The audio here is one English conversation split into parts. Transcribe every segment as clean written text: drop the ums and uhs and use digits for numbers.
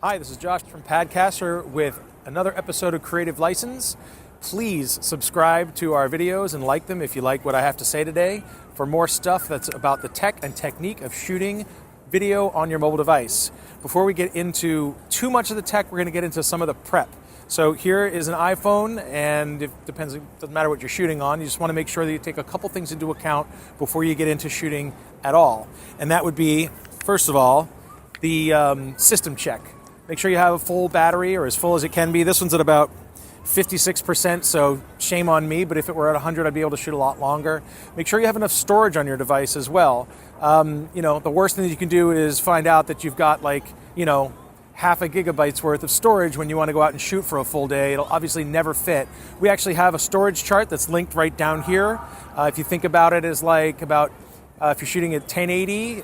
Hi, this is Josh from Padcaster with another episode of Creative License. Please subscribe to our videos and like them if you like what I have to say today for more stuff that's about the tech and technique of shooting video on your mobile device. Before we get into too much of the tech, we're going to get into some of the prep. So here is an iPhone, and it doesn't matter what you're shooting on. You just want to make sure that you take a couple things into account before you get into shooting at all. And that would be, first of all, the system check. Make sure you have a full battery, or as full as it can be. This one's at about 56%, so shame on me, but if it were at 100, I'd be able to shoot a lot longer. Make sure you have enough storage on your device as well. The worst thing that you can do is find out that you've got half a gigabyte's worth of storage when you want to go out and shoot for a full day. It'll obviously never fit. We actually have a storage chart that's linked right down here. If you think about it as if you're shooting at 1080,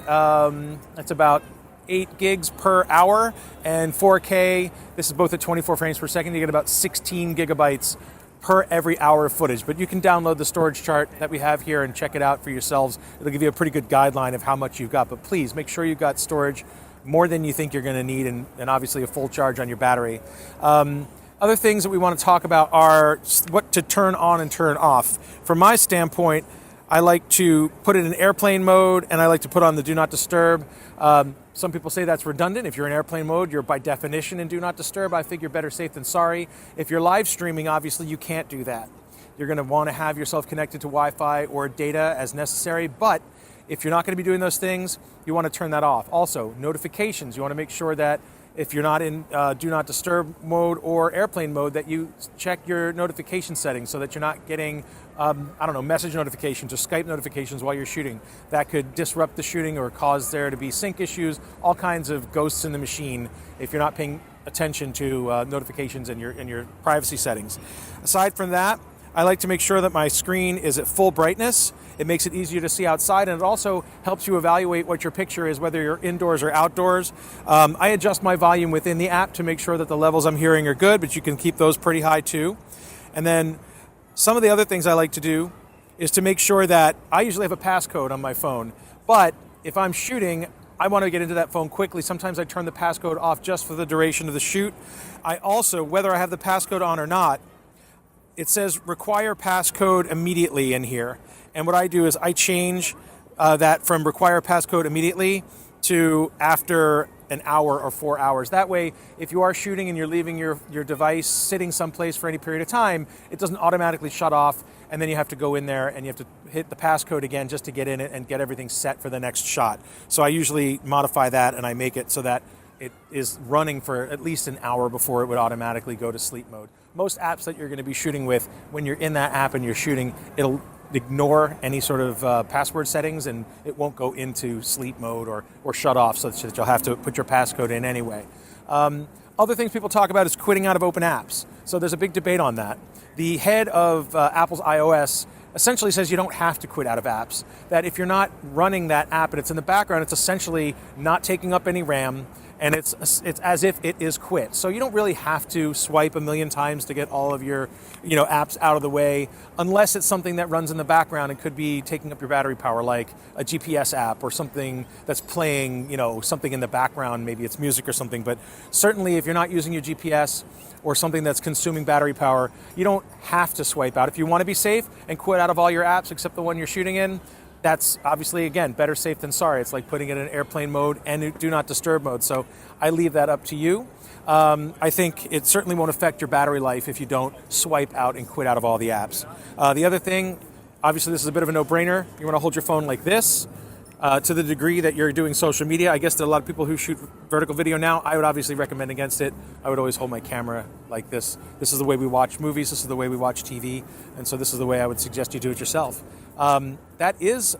that's about 8 gigs per hour, and 4K, this is both at 24 frames per second, you get about 16 gigabytes per every hour of footage. But you can download the storage chart that we have here and check it out for yourselves. It'll give you a pretty good guideline of how much you've got, but please make sure you've got storage more than you think you're going to need, and obviously a full charge on your battery. Other things that we want to talk about are what to turn on and turn off. From my standpoint, I like to put it in airplane mode, and I like to put on the do not disturb. Some people say that's redundant. If you're in airplane mode, you're by definition in do not disturb. I figure better safe than sorry. If you're live streaming, obviously you can't do that. You're going to want to have yourself connected to Wi-Fi or data as necessary, but if you're not going to be doing those things, you want to turn that off. Also, notifications. You want to make sure that if you're not in do not disturb mode or airplane mode, that you check your notification settings so that you're not getting, message notifications or Skype notifications while you're shooting. That could disrupt the shooting or cause there to be sync issues, all kinds of ghosts in the machine if you're not paying attention to notifications in your privacy settings. Aside from that, I like to make sure that my screen is at full brightness. It makes it easier to see outside, and it also helps you evaluate what your picture is, whether you're indoors or outdoors. I adjust my volume within the app to make sure that the levels I'm hearing are good, but you can keep those pretty high too. And then some of the other things I like to do is to make sure that I usually have a passcode on my phone, but if I'm shooting, I want to get into that phone quickly. Sometimes I turn the passcode off just for the duration of the shoot. I also, whether I have the passcode on or not, it says require passcode immediately in here. And what I do is I change that from require passcode immediately to after an hour or 4 hours. That way, if you are shooting and you're leaving your device sitting someplace for any period of time, it doesn't automatically shut off, and then you have to go in there and you have to hit the passcode again just to get in it and get everything set for the next shot. So I usually modify that, and I make it so that it is running for at least an hour before it would automatically go to sleep mode. Most apps that you're going to be shooting with, when you're in that app and you're shooting, it'll ignore any sort of password settings, and it won't go into sleep mode or shut off, so that you'll have to put your passcode in anyway. Other things people talk about is quitting out of open apps. So there's a big debate on that. The head of Apple's iOS essentially says you don't have to quit out of apps, that if you're not running that app and it's in the background, it's essentially not taking up any RAM, and it's as if it is quit. So you don't really have to swipe a million times to get all of your apps out of the way, unless it's something that runs in the background and could be taking up your battery power, like a GPS app or something that's playing something in the background. Maybe it's music or something, but certainly if you're not using your GPS or something that's consuming battery power, you don't have to swipe out. If you want to be safe and quit out of all your apps except the one you're shooting in, that's obviously, again, better safe than sorry. It's like putting it in airplane mode and do not disturb mode. So I leave that up to you. I think it certainly won't affect your battery life if you don't swipe out and quit out of all the apps. The other thing, obviously this is a bit of a no-brainer. You want to hold your phone like this. To the degree that you're doing social media, I guess there are a lot of people who shoot vertical video now. I would obviously recommend against it. I would always hold my camera like this. This is the way we watch movies. This is the way we watch TV. And so this is the way I would suggest you do it yourself. That is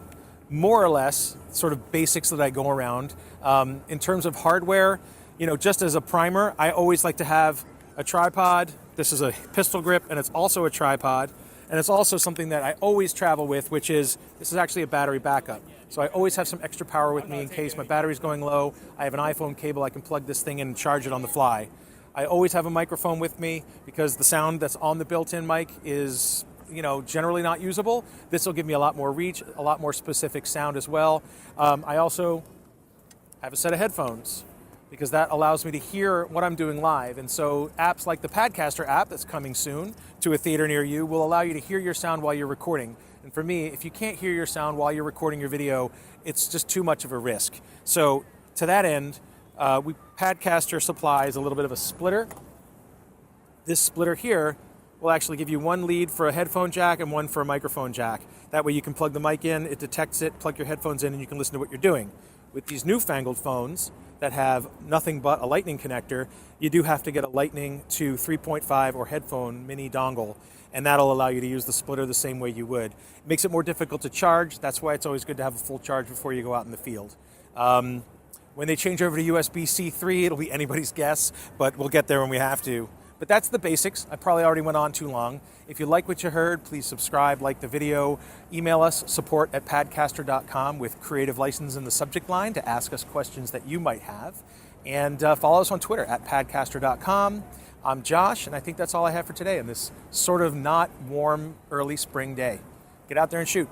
more or less sort of basics that I go around. In terms of hardware, just as a primer, I always like to have a tripod. This is a pistol grip, and it's also a tripod. And it's also something that I always travel with, which is, this is actually a battery backup. So I always have some extra power with me in case my battery's going low. I have an iPhone cable, I can plug this thing in and charge it on the fly. I always have a microphone with me because the sound that's on the built-in mic is generally not usable. This will give me a lot more reach, a lot more specific sound as well. I also have a set of headphones. because that allows me to hear what I'm doing live. And so apps like the Padcaster app that's coming soon to a theater near you will allow you to hear your sound while you're recording. And for me, if you can't hear your sound while you're recording your video, it's just too much of a risk. So to that end, Padcaster supplies a little bit of a splitter. This splitter here will actually give you one lead for a headphone jack and one for a microphone jack. That way you can plug the mic in, it detects it, plug your headphones in, and you can listen to what you're doing. With these newfangled phones that have nothing but a lightning connector, you do have to get a lightning to 3.5 or headphone mini dongle, and that'll allow you to use the splitter the same way you would. It makes it more difficult to charge. That's why it's always good to have a full charge before you go out in the field. When they change over to USB-C 3, it'll be anybody's guess, but we'll get there when we have to. But that's the basics. I probably already went on too long. If you like what you heard, please subscribe, like the video, email us, support@padcaster.com with creative license in the subject line to ask us questions that you might have. And follow us on Twitter @padcaster.com. I'm Josh, and I think that's all I have for today on this sort of not warm early spring day. Get out there and shoot.